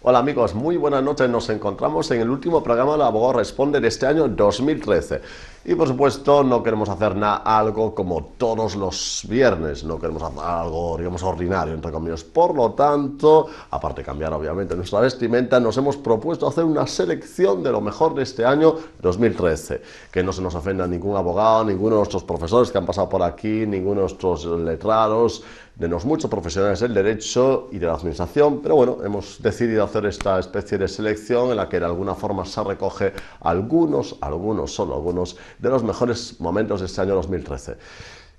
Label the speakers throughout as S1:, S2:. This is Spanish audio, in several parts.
S1: Hola amigos, muy buenas noches. Nos encontramos en el último programa de Abogado Responde de este año 2013. Y por supuesto no queremos hacer algo como todos los viernes, no queremos hacer algo, digamos, ordinario, entre comillas. Por lo tanto, aparte de cambiar obviamente nuestra vestimenta, nos hemos propuesto hacer una selección de lo mejor de este año 2013. Que no se nos ofenda ningún abogado, ninguno de nuestros profesores que han pasado por aquí, ninguno de nuestros letrados, de los muchos profesionales del derecho y de la administración, pero bueno, hemos decidido hacer esta especie de selección en la que de alguna forma se recoge solo algunos de los mejores momentos de este año 2013.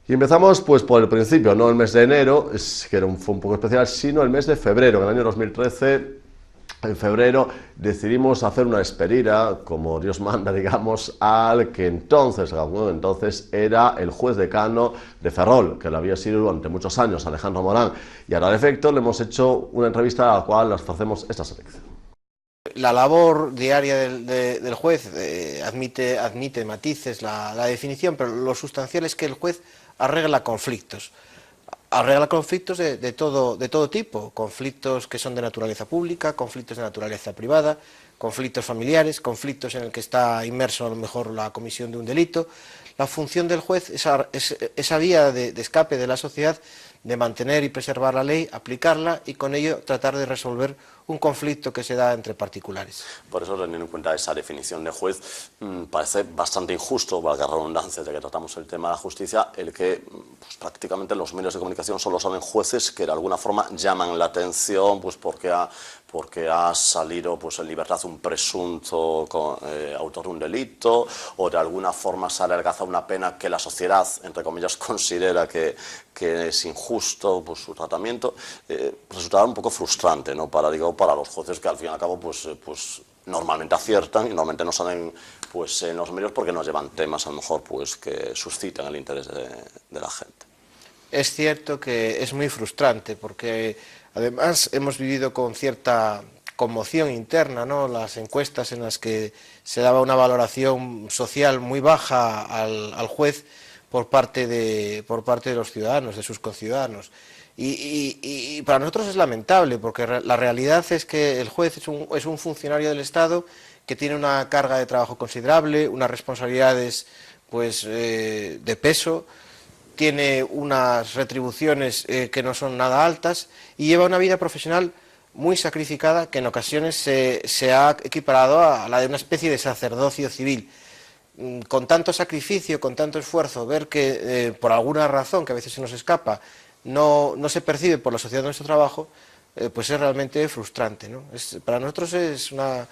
S1: Y empezamos pues por el principio, no el mes de enero, que fue un poco especial, sino el mes de febrero, en el año 2013. En febrero decidimos hacer una despedida, como Dios manda, digamos, al que entonces era el juez decano de Ferrol, que lo había sido durante muchos años, Alejandro Morán, y ahora al efecto le hemos hecho una entrevista a la cual les hacemos esta selección.
S2: La labor diaria del juez admite matices la definición, pero lo sustancial es que el juez arregla conflictos de todo tipo, conflictos que son de naturaleza pública, conflictos de naturaleza privada, conflictos familiares, conflictos en el que está inmerso a lo mejor la comisión de un delito. La función del juez es esa vía de escape de la sociedad, de mantener y preservar la ley, aplicarla y con ello tratar de resolver un conflicto que se da entre particulares.
S3: Por eso, teniendo en cuenta esa definición de juez, parece bastante injusto, valga la redundancia, ya que tratamos el tema de la justicia, el que pues, prácticamente los medios de comunicación solo salen jueces que de alguna forma llaman la atención pues, porque ha salido pues, en libertad un presunto autor de un delito, o de alguna forma se ha adelgazado una pena que la sociedad, entre comillas, considera que es injusto pues, su tratamiento. Resultará un poco frustrante, ¿no? para los jueces que al fin y al cabo pues normalmente aciertan y normalmente no salen pues, en los medios porque nos llevan temas a lo mejor pues, que suscitan el interés de la gente.
S2: Es cierto que es muy frustrante porque además hemos vivido con cierta conmoción interna, ¿no? Las encuestas en las que se daba una valoración social muy baja al juez por parte de los ciudadanos, de sus conciudadanos. Y para nosotros es lamentable, porque la realidad es que el juez es un funcionario del Estado que tiene una carga de trabajo considerable, unas responsabilidades pues, de peso, tiene unas retribuciones que no son nada altas y lleva una vida profesional muy sacrificada que en ocasiones se ha equiparado a la de una especie de sacerdocio civil. Con tanto sacrificio, con tanto esfuerzo, ver que por alguna razón que a veces se nos escapa no se percibe por la sociedad de nuestro trabajo, pues es realmente frustrante, ¿no? Para nosotros es una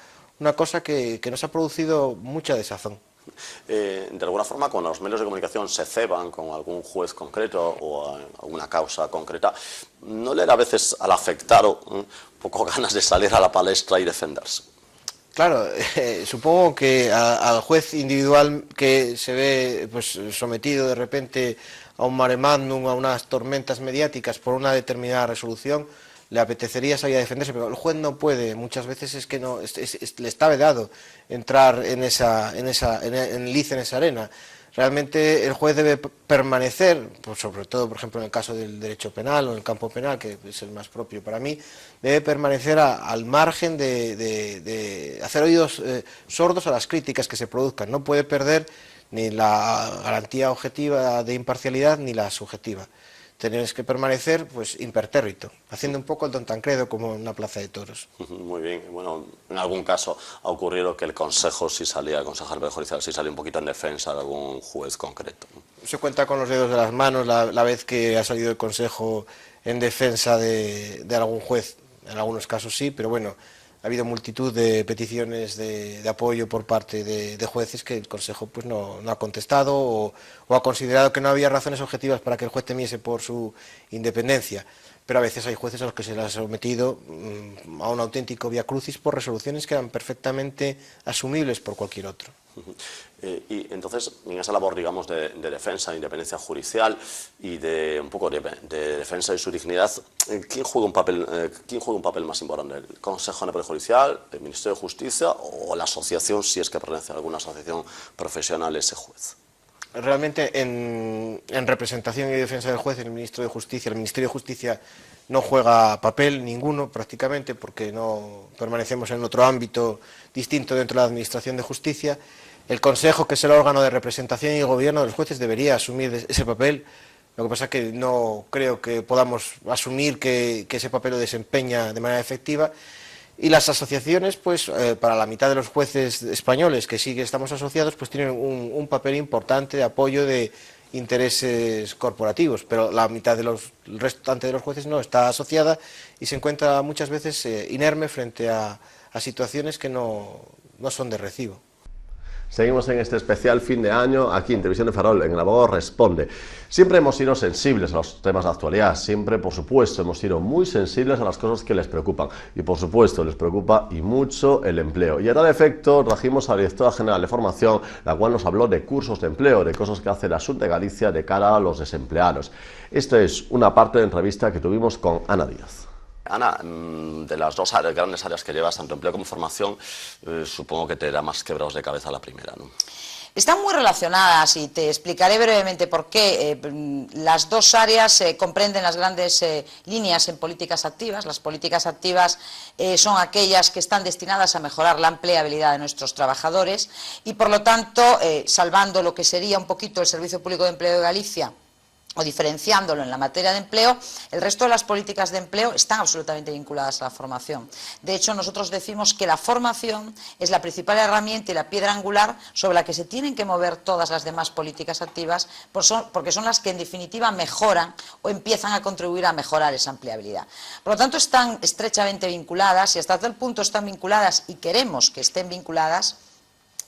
S2: cosa que nos ha producido mucha desazón.
S3: De alguna forma, cuando los medios de comunicación se ceban con algún juez concreto o alguna causa concreta, ¿no le da a veces al afectado un poco ganas de salir a la palestra y defenderse?
S2: Claro, supongo que al juez individual que se ve pues, sometido de repente a un mare magnum, a unas tormentas mediáticas por una determinada resolución, le apetecería salir a defenderse, pero el juez no puede, muchas veces es que no, le está vedado entrar en esa arena. Realmente el juez debe permanecer, pues sobre todo por ejemplo en el caso del derecho penal o en el campo penal, que es el más propio para mí, debe permanecer al margen de hacer oídos sordos a las críticas que se produzcan. No puede perder ni la garantía objetiva de imparcialidad ni la subjetiva. Tienes que permanecer pues impertérrito, haciendo un poco el Don Tancredo como en una plaza de toros.
S3: Muy bien. Bueno, en algún caso ha ocurrido que el consejo, el Consejo Judicial, sí salió un poquito en defensa de algún juez concreto.
S2: Se cuenta con los dedos de las manos la vez que ha salido el consejo en defensa de algún juez. En algunos casos sí, pero bueno, ha habido multitud de peticiones de apoyo por parte de jueces que el Consejo pues no ha contestado o ha considerado que no había razones objetivas para que el juez temiese por su independencia. Pero a veces hay jueces a los que se les ha sometido a un auténtico vía crucis por resoluciones que eran perfectamente asumibles por cualquier otro.
S3: Y entonces, en esa labor, digamos, de defensa de independencia judicial y de un poco de defensa de su dignidad, ¿quién juega un papel más importante? ¿El Consejo Nacional Judicial, el Ministerio de Justicia o la asociación, si es que pertenece a alguna asociación profesional ese juez?
S2: realmente en representación y defensa del juez, el Ministerio de Justicia no juega papel ninguno prácticamente, porque no permanecemos en otro ámbito distinto dentro de la Administración de Justicia. El Consejo, que es el órgano de representación y gobierno de los jueces, debería asumir ese papel. Lo que pasa es que no creo que podamos asumir que ese papel lo desempeña de manera efectiva. Y las asociaciones, pues para la mitad de los jueces españoles que sí que estamos asociados, pues tienen un papel importante de apoyo de intereses corporativos, pero la mitad el restante de los jueces no está asociada y se encuentra muchas veces inerme frente a situaciones que no son de recibo.
S1: Seguimos en este especial fin de año, aquí en Televisión de Ferrol, en El Abogado Responde. Siempre hemos sido sensibles a los temas de actualidad, siempre, por supuesto, hemos sido muy sensibles a las cosas que les preocupan. Y, por supuesto, les preocupa y mucho el empleo. Y ahora, de efecto, trajimos a la Directora General de Formación, la cual nos habló de cursos de empleo, de cosas que hace la Xunta de Galicia de cara a los desempleados. Esta es una parte de entrevista que tuvimos con Ana Díaz.
S3: Ana, de las dos grandes áreas que llevas, tanto empleo como formación, supongo que te da más quebrados de cabeza la primera, ¿no?
S4: Están muy relacionadas y te explicaré brevemente por qué. Las dos áreas comprenden las grandes líneas en políticas activas. Las políticas activas son aquellas que están destinadas a mejorar la empleabilidad de nuestros trabajadores y, por lo tanto, salvando lo que sería un poquito el Servicio Público de Empleo de Galicia, o diferenciándolo en la materia de empleo, el resto de las políticas de empleo están absolutamente vinculadas a la formación. De hecho, nosotros decimos que la formación es la principal herramienta y la piedra angular sobre la que se tienen que mover todas las demás políticas activas, porque son las que en definitiva mejoran o empiezan a contribuir a mejorar esa empleabilidad. Por lo tanto, están estrechamente vinculadas y hasta tal punto están vinculadas y queremos que estén vinculadas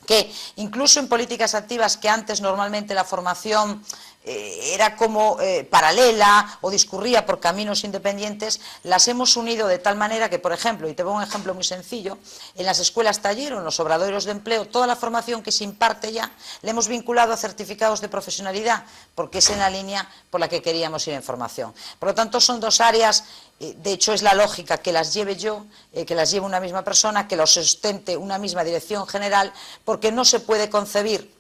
S4: que incluso en políticas activas que antes normalmente la formación era como paralela o discurría por caminos independientes, las hemos unido de tal manera que, por ejemplo, y te pongo un ejemplo muy sencillo, en las escuelas taller o en los obradoiros de empleo, toda la formación que se imparte ya le hemos vinculado a certificados de profesionalidad, porque es en la línea por la que queríamos ir en formación. Por lo tanto, son dos áreas, de hecho es la lógica que las lleve yo, que las lleve una misma persona, que los sustente una misma dirección general, porque no se puede concebir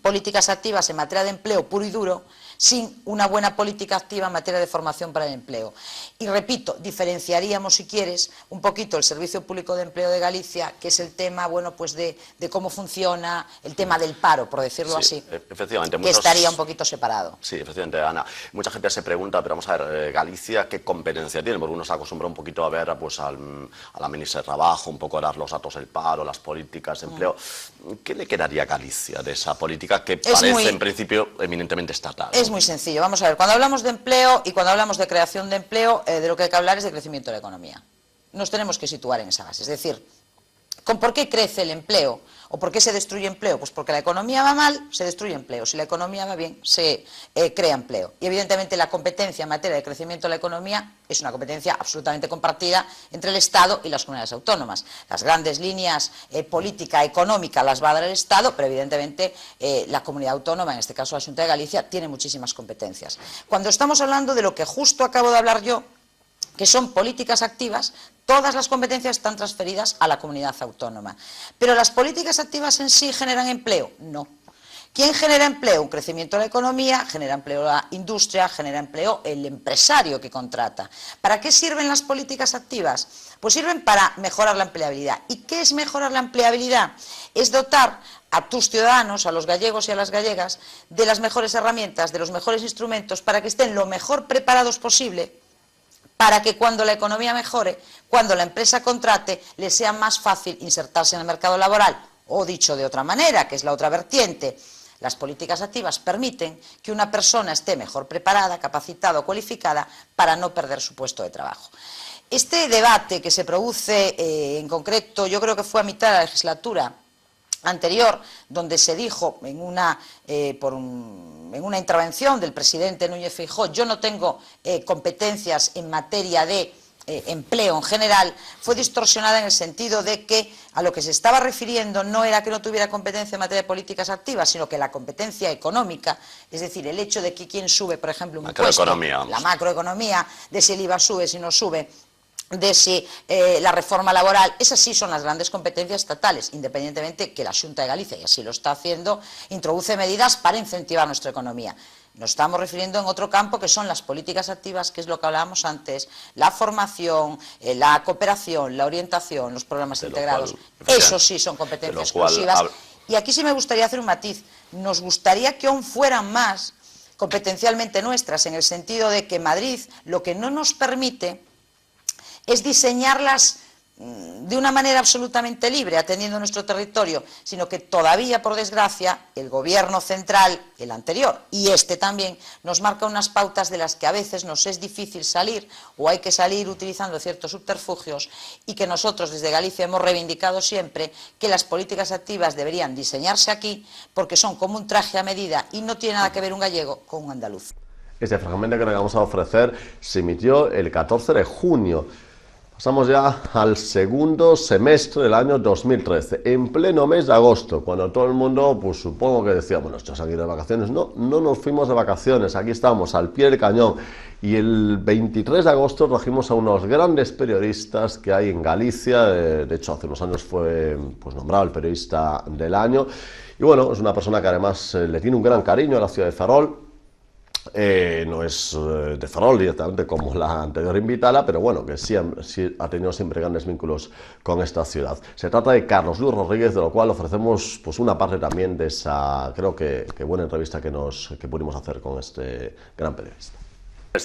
S4: políticas activas en materia de empleo puro y duro sin una buena política activa en materia de formación para el empleo. Y repito, diferenciaríamos, si quieres, un poquito el Servicio Público de Empleo de Galicia, que es el tema, bueno, pues de cómo funciona, el tema del paro, por decirlo así,
S3: efectivamente,
S4: que estaría un poquito separado.
S3: Sí, efectivamente, Ana. Mucha gente se pregunta, pero vamos a ver, Galicia, ¿qué competencia tiene? Porque uno se acostumbra un poquito a ver pues, a la ministra de Trabajo, un poco a dar los datos del paro, las políticas de empleo. ¿Qué le quedaría a Galicia de esa política que parece, en principio, eminentemente estatal?
S4: Es muy sencillo. Vamos a ver, cuando hablamos de empleo y cuando hablamos de creación de empleo, de lo que hay que hablar es de crecimiento de la economía. Nos tenemos que situar en esa base. Es decir, ¿por qué crece el empleo? ¿O por qué se destruye empleo? Pues porque la economía va mal, se destruye empleo. Si la economía va bien, se crea empleo. Y evidentemente la competencia en materia de crecimiento de la economía es una competencia absolutamente compartida entre el Estado y las comunidades autónomas. Las grandes líneas política económica las va a dar el Estado, pero evidentemente la comunidad autónoma, en este caso la Xunta de Galicia, tiene muchísimas competencias. Cuando estamos hablando de lo que justo acabo de hablar yo, que son políticas activas, todas las competencias están transferidas a la comunidad autónoma. ¿Pero las políticas activas en sí generan empleo? No. ¿Quién genera empleo? Un crecimiento de la economía, genera empleo la industria, genera empleo el empresario que contrata. ¿Para qué sirven las políticas activas? Pues sirven para mejorar la empleabilidad. ¿Y qué es mejorar la empleabilidad? Es dotar a tus ciudadanos, a los gallegos y a las gallegas, de las mejores herramientas, de los mejores instrumentos, para que estén lo mejor preparados posible, para que cuando la economía mejore, cuando la empresa contrate, les sea más fácil insertarse en el mercado laboral. O dicho de otra manera, que es la otra vertiente, las políticas activas permiten que una persona esté mejor preparada, capacitada o cualificada para no perder su puesto de trabajo. Este debate que se produce en concreto, yo creo que fue a mitad de la legislatura anterior, donde se dijo en una intervención del presidente Núñez Feijóo, yo no tengo competencias en materia de empleo en general, fue distorsionada en el sentido de que a lo que se estaba refiriendo no era que no tuviera competencia en materia de políticas activas, sino que la competencia económica, es decir, el hecho de que quien sube, por ejemplo, un impuesto, la macroeconomía, de si el IVA sube, si no sube, de si la reforma laboral, esas sí son las grandes competencias estatales, independientemente que la Xunta de Galicia, y así lo está haciendo, introduce medidas para incentivar nuestra economía. Nos estamos refiriendo en otro campo que son las políticas activas, que es lo que hablábamos antes, la formación, la cooperación, la orientación, los programas integrados. Eso sí son competencias exclusivas. Y aquí sí me gustaría hacer un matiz. Nos gustaría que aún fueran más competencialmente nuestras, en el sentido de que Madrid lo que no nos permite es diseñarlas de una manera absolutamente libre, atendiendo nuestro territorio, sino que todavía, por desgracia, el gobierno central, el anterior, y este también, nos marca unas pautas de las que a veces nos es difícil salir, o hay que salir utilizando ciertos subterfugios, y que nosotros desde Galicia hemos reivindicado siempre que las políticas activas deberían diseñarse aquí, porque son como un traje a medida, y no tiene nada que ver un gallego con un andaluz.
S1: Este fragmento que le vamos a ofrecer se emitió el 14 de junio. Pasamos ya al segundo semestre del año 2013, en pleno mes de agosto, cuando todo el mundo, pues supongo que decía, bueno, estos han ido de vacaciones. No, no nos fuimos de vacaciones, aquí estamos, al pie del cañón. Y el 23 de agosto trajimos a unos grandes periodistas que hay en Galicia, de hecho hace unos años fue pues, nombrado el periodista del año, y bueno, es una persona que además le tiene un gran cariño a la ciudad de Ferrol. No es de Ferrol directamente como la anterior invitada, pero bueno, que sí ha tenido siempre grandes vínculos con esta ciudad. Se trata de Carlos Luis Rodríguez, de lo cual ofrecemos pues una parte también de esa, creo que buena entrevista que pudimos hacer con este gran periodista.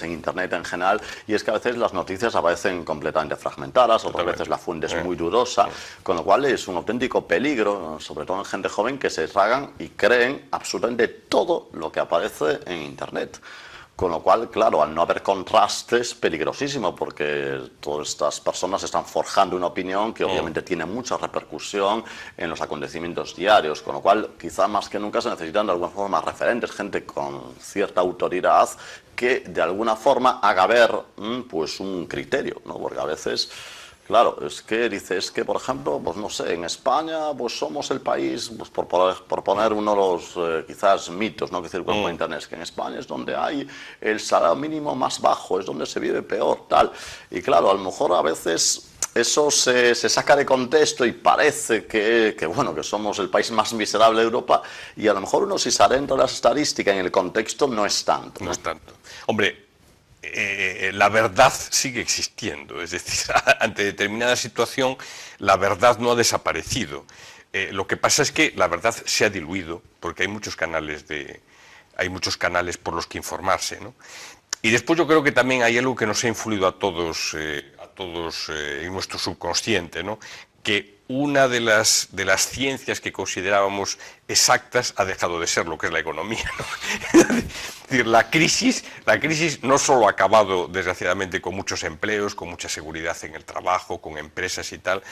S3: En Internet en general, y es que a veces las noticias aparecen completamente fragmentadas, otras veces la fuente es muy dudosa, con lo cual es un auténtico peligro, sobre todo en gente joven, que se tragan y creen absolutamente todo lo que aparece en Internet. Con lo cual, claro, al no haber contrastes, peligrosísimo, porque todas estas personas están forjando una opinión que obviamente tiene mucha repercusión en los acontecimientos diarios, con lo cual quizá más que nunca se necesitan de alguna forma referentes, gente con cierta autoridad que de alguna forma haga ver pues un criterio, ¿no? Porque a veces... Claro, es que por ejemplo, pues no sé, en España pues somos el país, pues por poner uno de los quizás mitos, ¿no?, que circulan por Internet, es que en España es donde hay el salario mínimo más bajo, es donde se vive peor, tal. Y claro, a lo mejor a veces eso se saca de contexto y parece que bueno, que somos el país más miserable de Europa, y a lo mejor uno si se adentra en las estadísticas, en el contexto, no es tanto, ¿no?
S5: No es tanto. Hombre, la verdad sigue existiendo, es decir, ante determinada situación la verdad no ha desaparecido. Lo que pasa es que la verdad se ha diluido porque hay muchos canales por los que informarse, ¿no? Y después yo creo que también hay algo que nos ha influido a todos en nuestro subconsciente, ¿no? Que una de las ciencias que considerábamos exactas ha dejado de ser, lo que es la economía, ¿no? Es decir, la crisis no solo ha acabado, desgraciadamente, con muchos empleos, con mucha seguridad en el trabajo, con empresas y tal,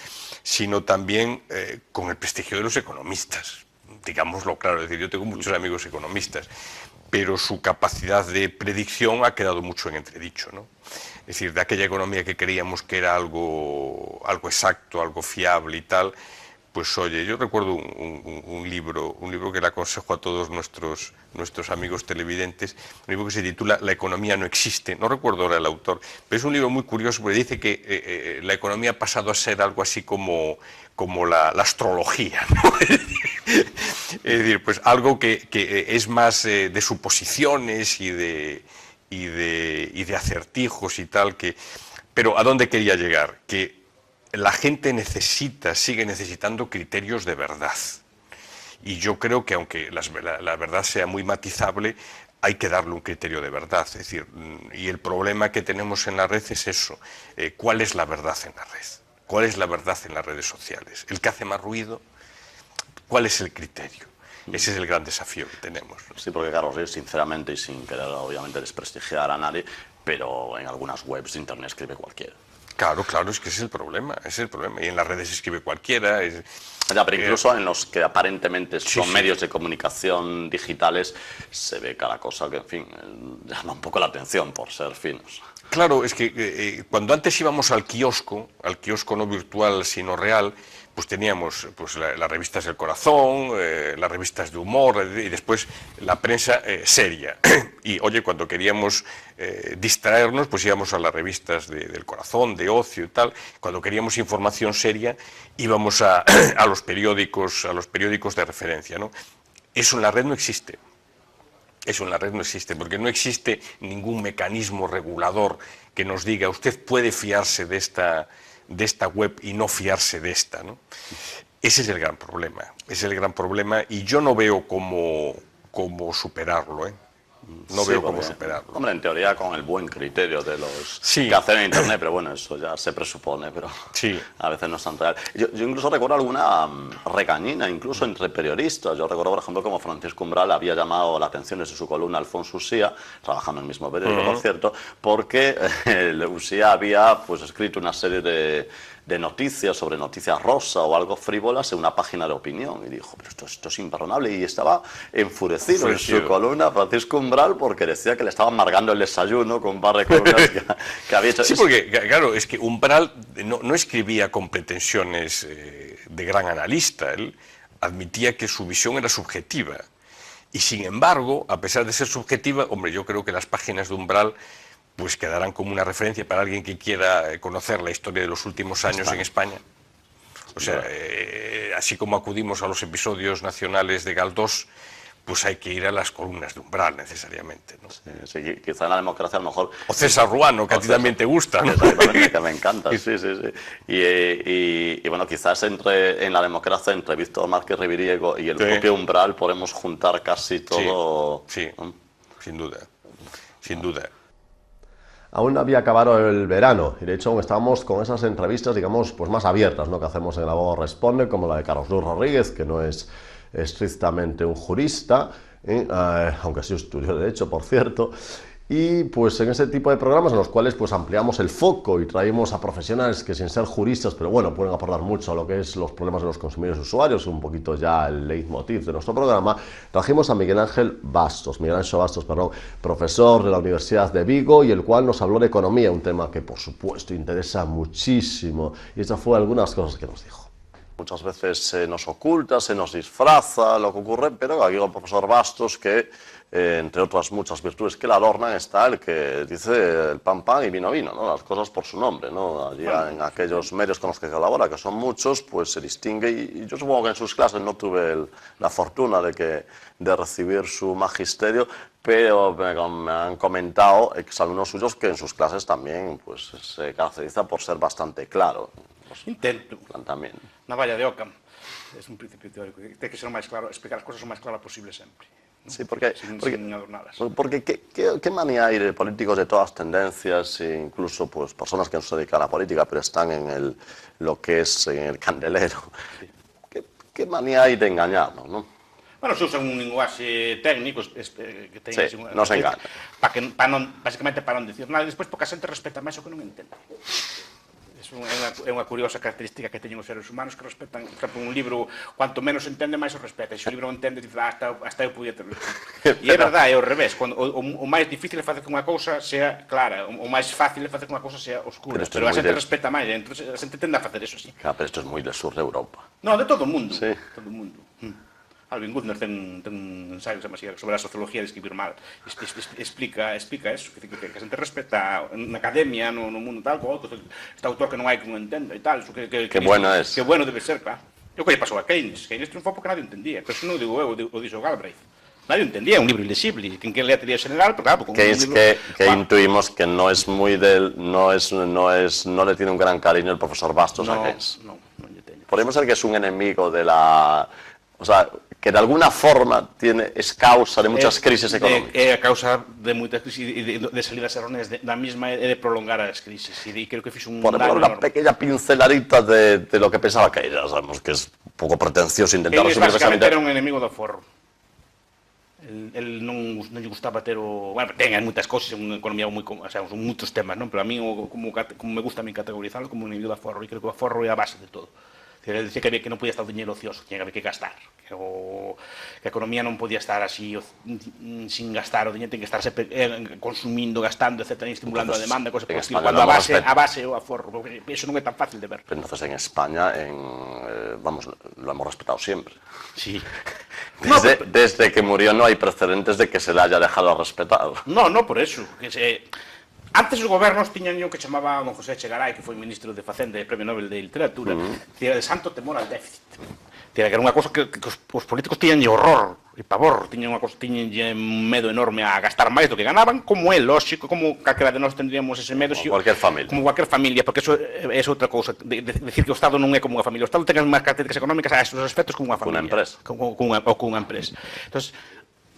S5: sino también con el prestigio de los economistas, digámoslo claro. Es decir, yo tengo muchos amigos economistas, pero su capacidad de predicción ha quedado mucho en entredicho, ¿no? Es decir, de aquella economía que creíamos que era algo exacto, algo fiable y tal, pues oye, yo recuerdo un libro que le aconsejo a todos nuestros amigos televidentes, un libro que se titula La economía no existe, no recuerdo ahora el autor, pero es un libro muy curioso porque dice que la economía ha pasado a ser algo así como la astrología, ¿no? Es decir, pues algo que es más de suposiciones y de acertijos y tal, pero ¿a dónde quería llegar? Que la gente sigue necesitando criterios de verdad. Y yo creo que aunque la verdad sea muy matizable, hay que darle un criterio de verdad. Es decir, y el problema que tenemos en la red es eso. ¿Cuál es la verdad en la red? ¿Cuál es la verdad en las redes sociales? ¿El que hace más ruido? ¿Cuál es el criterio? Ese es el gran desafío que tenemos.
S3: Sí, porque Carlos Ríos, sinceramente y sin querer obviamente desprestigiar a nadie, pero en algunas webs de Internet escribe cualquiera.
S5: Claro, es que ese es el problema, y en las redes escribe cualquiera.
S3: Ya, pero incluso en los que aparentemente son medios de comunicación digitales, se ve cada cosa que, en fin, llama un poco la atención por ser finos.
S5: Claro, es que cuando antes íbamos al kiosco no virtual sino real, pues teníamos pues, las revistas del corazón, las revistas de humor y después la prensa seria. Y oye, cuando queríamos distraernos, pues íbamos a las revistas del corazón, de ocio y tal. Cuando queríamos información seria, íbamos a los periódicos de referencia, ¿no? Eso en la red no existe. Eso en la red no existe, porque no existe ningún mecanismo regulador que nos diga usted puede fiarse de esta web y no fiarse de esta, ¿no? Ese es el gran problema, y yo no veo cómo superarlo, ¿eh? No veo cómo superarlo.
S3: Hombre, en teoría con el buen criterio de los
S5: Sí.
S3: que hacen en Internet, pero bueno, eso ya se presupone, pero
S5: Sí.
S3: a veces no es tan real. Yo incluso recuerdo alguna regañina, incluso entre periodistas. Yo recuerdo, por ejemplo, como Francisco Umbral había llamado la atención desde su columna Alfonso Usía, trabajando en el mismo periódico, por cierto, porque Usía había pues escrito una serie de noticias sobre noticias rosa o algo frívolas en una página de opinión, y dijo, pero esto es imperdonable, y estaba enfurecido en su columna Francisco Umbral porque decía que le estaban amargando el desayuno con un par de columnas que había hecho.
S5: Sí, porque claro, es que Umbral no escribía con pretensiones de gran analista, él admitía que su visión era subjetiva, y sin embargo, a pesar de ser subjetiva, hombre, yo creo que las páginas de Umbral pues quedarán como una referencia para alguien que quiera conocer la historia de los últimos años en España. O sea, así como acudimos a los episodios nacionales de Galdós, pues hay que ir a las columnas de Umbral necesariamente, ¿no?
S3: Sí, quizá en la democracia a lo mejor...
S5: O César Ruano, que a ti también te gusta, ¿no?
S3: Que me encanta, sí. Y bueno, quizás en la democracia, entre Víctor Márquez Riviriego y el propio Umbral, podemos juntar casi todo...
S5: Sí, sin duda, sin duda.
S1: Aún no había acabado el verano y de hecho estábamos con esas entrevistas, digamos, pues más abiertas, ¿no?, que hacemos en El Abogado Responde, como la de Carlos Luis Rodríguez, que no es estrictamente un jurista, aunque sí estudió Derecho, por cierto, y pues en ese tipo de programas en los cuales pues ampliamos el foco y traemos a profesionales que sin ser juristas, pero bueno, pueden aportar mucho a lo que es los problemas de los consumidores y usuarios, un poquito ya el leitmotiv de nuestro programa. Trajimos a Miguel Ángel Bastos, profesor de la Universidad de Vigo, y el cual nos habló de economía, un tema que por supuesto interesa muchísimo, y estas fueron algunas cosas que nos dijo.
S3: Muchas veces se nos oculta, se nos disfraza lo que ocurre, pero aquí el profesor Bastos, que entre otras muchas virtudes que la adornan, está el que dice el pan pan y vino vino, ¿no? Las cosas por su nombre, ¿no? Allí en aquellos medios con los que colabora, que son muchos, pues se distingue, y yo supongo que en sus clases no tuve la fortuna de recibir su magisterio, pero me han comentado exalumnos suyos que en sus clases también pues se caracteriza por ser bastante claro.
S6: Intento.
S3: También.
S6: Na valla de Ockham. Es un principio teórico. Ten que ser o máis claro, explicar as cousas o máis claras posible sempre.
S3: Sí, porque
S6: sin adornadas.
S3: Porque ¿qué manía hay de políticos de todas tendencias, e incluso pues personas que no se dedican a la política, pero están en lo que es en el candelero? Sí. ¿Qué manía hay de engañarnos, no?
S6: Bueno, se usa un linguaxe técnico que ten...
S3: Sí, nos engaña.
S6: Básicamente para non dicir nada, e despois porque a xente respeta máis o que non entende. É unha curiosa característica que teñen os seres humanos, que respetan, por exemplo, un libro, cuanto menos entende, máis o respeta, e se o libro non entende, dice, hasta eu podía terlo. E é verdade, é ao revés, o máis difícil é facer que unha cousa sea clara, o máis fácil é facer que unha cousa sea oscura, pero a xente respeta máis, entón a xente tende a facer eso, sí.
S3: Claro, pero isto é moi del sur de Europa.
S6: No, de todo o mundo,
S3: sí.
S6: Todo o mundo. Alvin Gutner ten un ensaio sobre a sociología de escribir mal. Explica eso, que a xente respeta na academia, no mundo tal, este autor que non hai que non entenda e tal.
S3: Que bueno es.
S6: Que bueno debe ser, claro. Eu que lle pasou a Keynes triunfou porque nadie entendía, pero eso non o digo eu, o dixo Galbraith. Nadie entendía, un libro ilexible, quien lea teoría general, pero claro...
S3: Keynes que intuimos que no es muy del... no le tiene un gran cariño el profesor Bastos a Keynes.
S6: No lle teño.
S3: Podemos ser que es un enemigo de la... O sea, que de alguna forma es causa de muchas crisis económicas.
S6: É a causa de moitas crisis e de salidas erróneas da misma e de prolongar as crisis. E creo que fixo un
S3: daño enorme. Una pequeña pinceladita de lo que pensaba que ya sabemos que es un pouco pretencioso intentar resumir
S6: básicamente era un enemigo do aforro. El non lle gustaba ter o... Bueno, ten moitas cousas, é unha economía moi... O sea, son moitos temas, non? Pero a mí, como me gusta a mí categorizarlo como un enemigo do aforro, e creo que o aforro é a base de todo. Él decía que non podía estar o diñeiro ocioso, tiña que haber que gastar. Que a economía non podía estar así sin gastar, o diñeiro ten que estarse consumindo, gastando, etc., estimulando a demanda, cosas por el estilo. Cuando a base o aforro, porque eso non é tan fácil de ver.
S3: Entonces en España, vamos, lo hemos respetado siempre.
S6: Sí.
S3: Desde que murió no hay precedentes de que se le haya dejado respetar.
S6: No, por eso. Antes os gobernos tiñan o que chamaba don José Echegaray, que foi ministro de Facenda e Premio Nobel de Literatura, de santo temor al déficit. Que era unha cosa que os políticos tiñan horror e pavor, tiñan un medo enorme a gastar máis do que ganaban, como é lógico, como calquera de nós tendríamos ese medo.
S3: Como cualquier familia.
S6: Como cualquier familia, porque eso é outra cousa. Decir que o Estado non é como unha familia. O Estado ten as máis características económicas a esos aspectos como unha familia. Ou cunha empresa. Entón,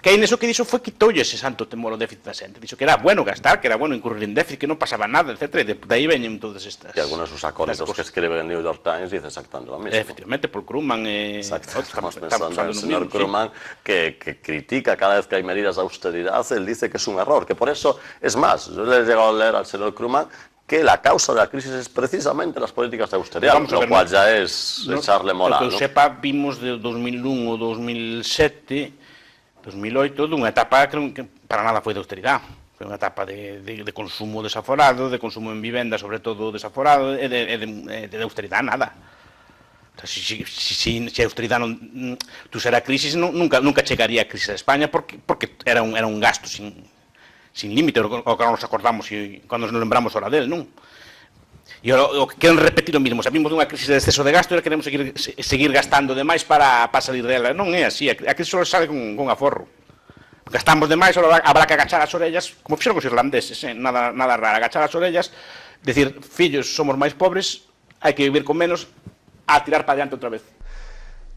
S6: Keynes o que dixo foi quitoulle ese santo temor ao déficit da xente. Dixo que era bueno gastar, que era bueno incurrir en déficit, que non pasaba nada, etc. E de aí veñen todas estas...
S3: Y algunos de sus acólitos que escribe en New York Times dice exactamente lo mismo.
S6: Efectivamente, Paul Krugman...
S3: Estamos pensando en el señor Krugman, que critica cada vez que hay medidas de austeridad, él dice que es un error, que por eso, es más, yo le he llegado a leer al señor Krugman que la causa de la crisis es precisamente las políticas de austeridad, lo cual ya es echarle moral.
S6: Lo que sepa, vimos de 2001 o 2007... 2008, dunha etapa que para nada foi de austeridade. Foi unha etapa de consumo desaforado, de consumo en vivenda, sobre todo desaforado, e de austeridade nada. O sea, se a austeridade non tuxera a crisis, nunca chegaría a crisis a España, porque era un gasto sin límite, o que nos acordamos cando nos lembramos ahora del, non? E o que queren repetir o mismo, sabimos dunha crisis de exceso de gasto e queremos seguir gastando demais para salir dela. Non é así, a crisis só sale con aforro. Gastamos demais, habrá que agachar as orellas, como fixeron os irlandeses, nada raro, agachar as orellas, decir, fillos, somos máis pobres, hai que vivir con menos, a tirar para adiante outra vez.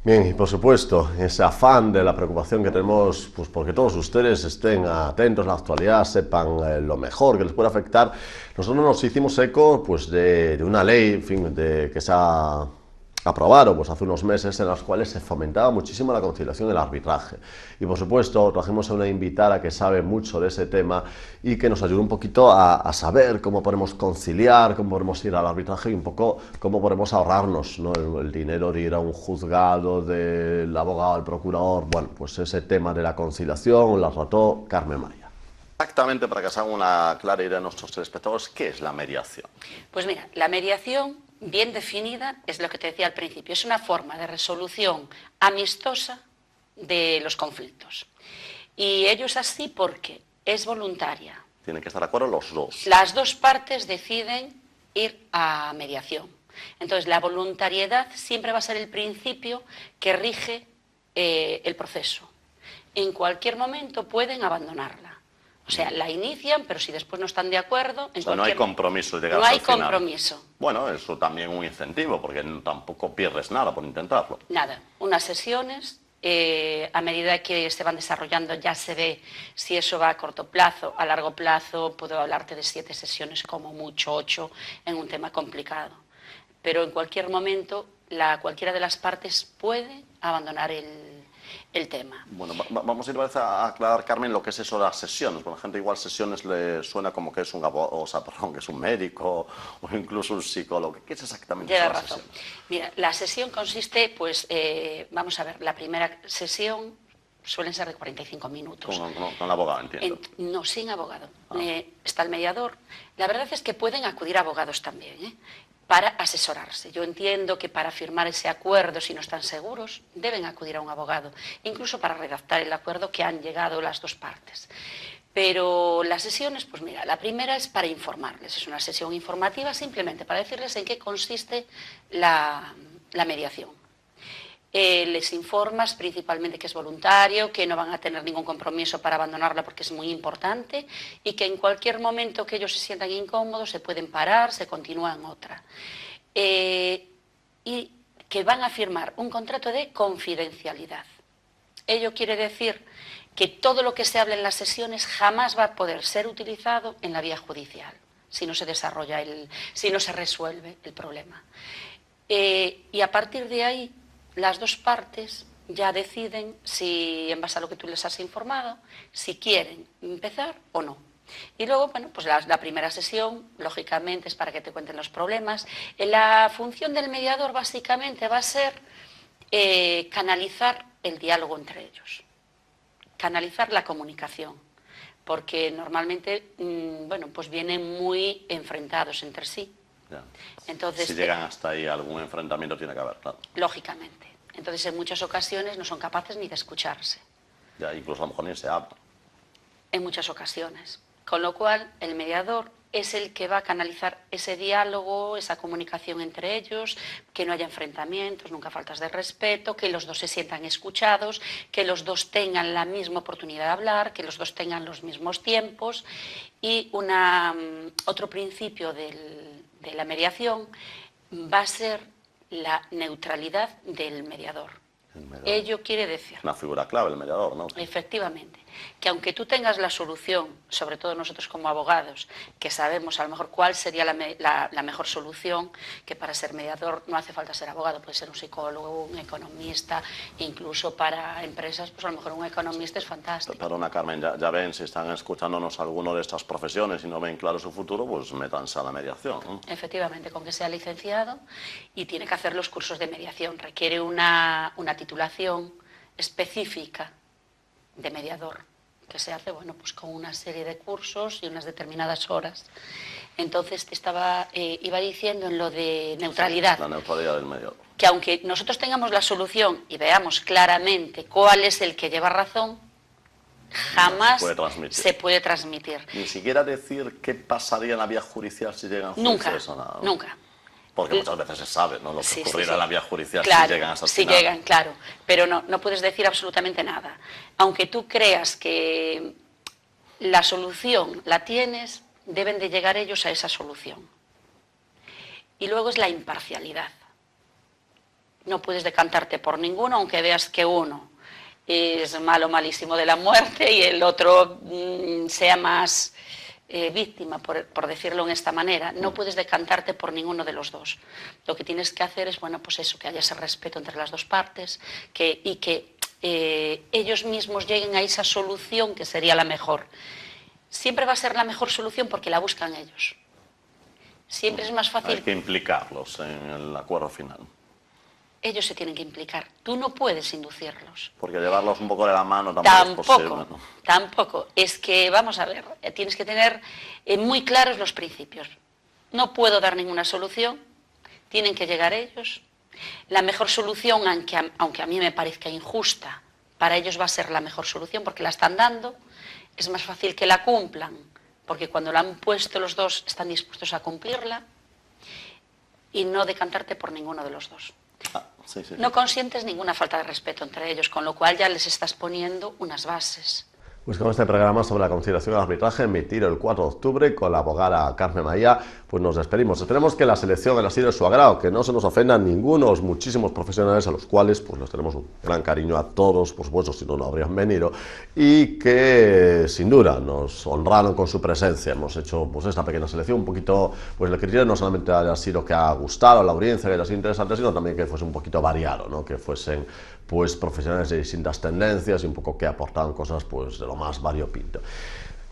S1: Bien, y por supuesto, ese afán de la preocupación que tenemos, pues porque todos ustedes estén atentos a la actualidad, sepan lo mejor que les puede afectar, nosotros nos hicimos eco pues de una ley, en fin, que se ha aprobado pues hace unos meses, en las cuales se fomentaba muchísimo la conciliación y el arbitraje. Y por supuesto trajimos a una invitada que sabe mucho de ese tema y que nos ayude un poquito a saber cómo podemos conciliar, cómo podemos ir al arbitraje y un poco cómo podemos ahorrarnos, ¿no? el dinero de ir a un juzgado, del abogado, al procurador. Bueno, pues ese tema de la conciliación la trató Carmen Maya.
S3: Exactamente, para que se haga una clara idea a nuestros telespectadores, ¿qué es la mediación?
S7: Pues mira, la mediación, bien definida, es lo que te decía al principio, es una forma de resolución amistosa de los conflictos. Y ello es así porque es voluntaria.
S3: Tienen que estar de acuerdo los dos.
S7: Las dos partes deciden ir a mediación. Entonces, la voluntariedad siempre va a ser el principio que rige el proceso. En cualquier momento pueden abandonarla. O sea, la inician, pero si después no están de acuerdo...
S3: no hay compromiso de llegar
S7: al final.
S3: No hay
S7: compromiso.
S3: Bueno, eso también un incentivo, porque tampoco pierdes nada por intentarlo.
S7: Nada, unas sesiones, a medida que se van desarrollando ya se ve si eso va a corto plazo, a largo plazo, puedo hablarte de 7 sesiones, como mucho 8, en un tema complicado. Pero en cualquier momento, cualquiera de las partes puede abandonar el tema.
S3: Bueno, vamos a ir a aclarar, Carmen, lo que es eso de las sesiones. Bueno, la gente igual sesiones le suena como que es un abogado, que es un médico o incluso un psicólogo. ¿Qué es exactamente la sesión?
S7: Mira, la sesión consiste, pues, vamos a ver, la primera sesión suelen ser de 45 minutos.
S3: Con abogado, entiendo.
S7: No, sin abogado. Está el mediador. La verdad es que pueden acudir abogados también, para asesorarse. Yo entiendo que para firmar ese acuerdo, si no están seguros, deben acudir a un abogado, incluso para redactar el acuerdo que han llegado las dos partes. Pero las sesiones, pues mira, la primera es para informarles, es una sesión informativa simplemente para decirles en qué consiste la mediación. Les informas principalmente que es voluntario, que no van a tener ningún compromiso para abandonarla porque es muy importante y que en cualquier momento que ellos se sientan incómodos se pueden parar, se continúan otra. Y que van a firmar un contrato de confidencialidad. Ello quiere decir que todo lo que se habla en las sesiones jamás va a poder ser utilizado en la vía judicial, si no se desarrolla si no se resuelve el problema. Y a partir de ahí, las dos partes ya deciden si, en base a lo que tú les has informado, si quieren empezar o no. Y luego, bueno, pues la primera sesión, lógicamente, es para que te cuenten los problemas. La función del mediador, básicamente, va a ser canalizar el diálogo entre ellos, canalizar la comunicación, porque normalmente, bueno, pues vienen muy enfrentados entre sí.
S3: Ya.
S7: Entonces,
S3: si llegan hasta ahí, algún enfrentamiento tiene que haber, claro.
S7: Lógicamente. Entonces, en muchas ocasiones no son capaces ni de escucharse.
S3: Ya, incluso a lo mejor ni se habla.
S7: En muchas ocasiones. Con lo cual, el mediador es el que va a canalizar ese diálogo, esa comunicación entre ellos, que no haya enfrentamientos, nunca faltas de respeto, que los dos se sientan escuchados, que los dos tengan la misma oportunidad de hablar, que los dos tengan los mismos tiempos. Y otro principio de la mediación va a ser la neutralidad del mediador. Ello quiere decir...
S3: Una figura clave, el mediador, ¿no?
S7: Efectivamente, que aunque tú tengas la solución, sobre todo nosotros como abogados, que sabemos a lo mejor cuál sería la mejor solución, que para ser mediador no hace falta ser abogado, puede ser un psicólogo, un economista, incluso para empresas, pues a lo mejor un economista es fantástico.
S3: Perdona, Carmen, ya ven, si están escuchándonos alguno de estas profesiones y no ven claro su futuro, pues métanse a la mediación, ¿no?
S7: Efectivamente, con que sea licenciado y tiene que hacer los cursos de mediación, requiere una titulación específica de mediador, que se hace, bueno, pues con una serie de cursos y unas determinadas horas. Entonces iba diciendo en lo de neutralidad.
S3: La neutralidad del mediador.
S7: Que aunque nosotros tengamos la solución y veamos claramente cuál es el que lleva razón, jamás se puede transmitir.
S3: Ni siquiera decir qué pasaría en la vía judicial si llegan jueces o nada, ¿no?
S7: Nunca.
S3: Porque muchas veces se sabe, ¿no? Lo que ocurrirá en la vía judicial,
S7: claro,
S3: si llegan hasta el
S7: final. Si llegan, claro. Pero no puedes decir absolutamente nada. Aunque tú creas que la solución la tienes, deben de llegar ellos a esa solución. Y luego es la imparcialidad. No puedes decantarte por ninguno, aunque veas que uno es malo, malísimo de la muerte y el otro sea más... víctima, por decirlo en esta manera. No puedes decantarte por ninguno de los dos. Lo que tienes que hacer es, bueno, pues eso, que haya ese respeto entre las dos partes y que ellos mismos lleguen a esa solución que sería la mejor. Siempre va a ser la mejor solución porque la buscan ellos. Siempre es más fácil...
S3: Hay que implicarlos en el acuerdo final.
S7: Ellos se tienen que implicar. Tú no puedes inducirlos.
S3: Porque llevarlos un poco de la mano tampoco es posible, ¿no?
S7: Tampoco. Es que, vamos a ver, tienes que tener muy claros los principios. No puedo dar ninguna solución, tienen que llegar ellos. La mejor solución, aunque a mí me parezca injusta, para ellos va a ser la mejor solución porque la están dando. Es más fácil que la cumplan, porque cuando la han puesto los dos están dispuestos a cumplirla y no decantarte por ninguno de los dos.
S3: Sí.
S7: No consientes ninguna falta de respeto entre ellos, con lo cual ya les estás poniendo unas bases.
S1: Pues con este programa sobre la conciliación y el arbitraje, emitido el 4 de octubre con la abogada Carmen Maía, pues nos despedimos. Esperemos que la selección haya sido de su agrado, que no se nos ofendan ningunos muchísimos profesionales a los cuales pues les tenemos un gran cariño a todos, por supuesto, si no, no habrían venido, y que sin duda nos honraron con su presencia. Hemos hecho pues esta pequeña selección, un poquito, pues el criterio no solamente haya sido que ha gustado a la audiencia, que haya sido interesante, sino también que fuese un poquito variado, ¿no? Que fuesen pues profesionales de distintas tendencias y un poco que aportaban cosas pues de lo más variopinto.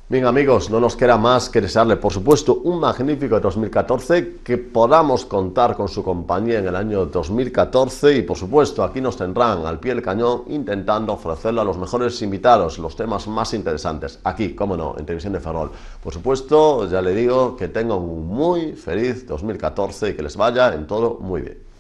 S1: Bien, amigos, no nos queda más que desearle, por supuesto, un magnífico 2014, que podamos contar con su compañía en el año 2014 y, por supuesto, aquí nos tendrán al pie del cañón intentando ofrecerle a los mejores invitados los temas más interesantes, aquí, cómo no, en Televisión de Ferrol. Por supuesto, ya le digo que tengan un muy feliz 2014 y que les vaya en todo muy bien.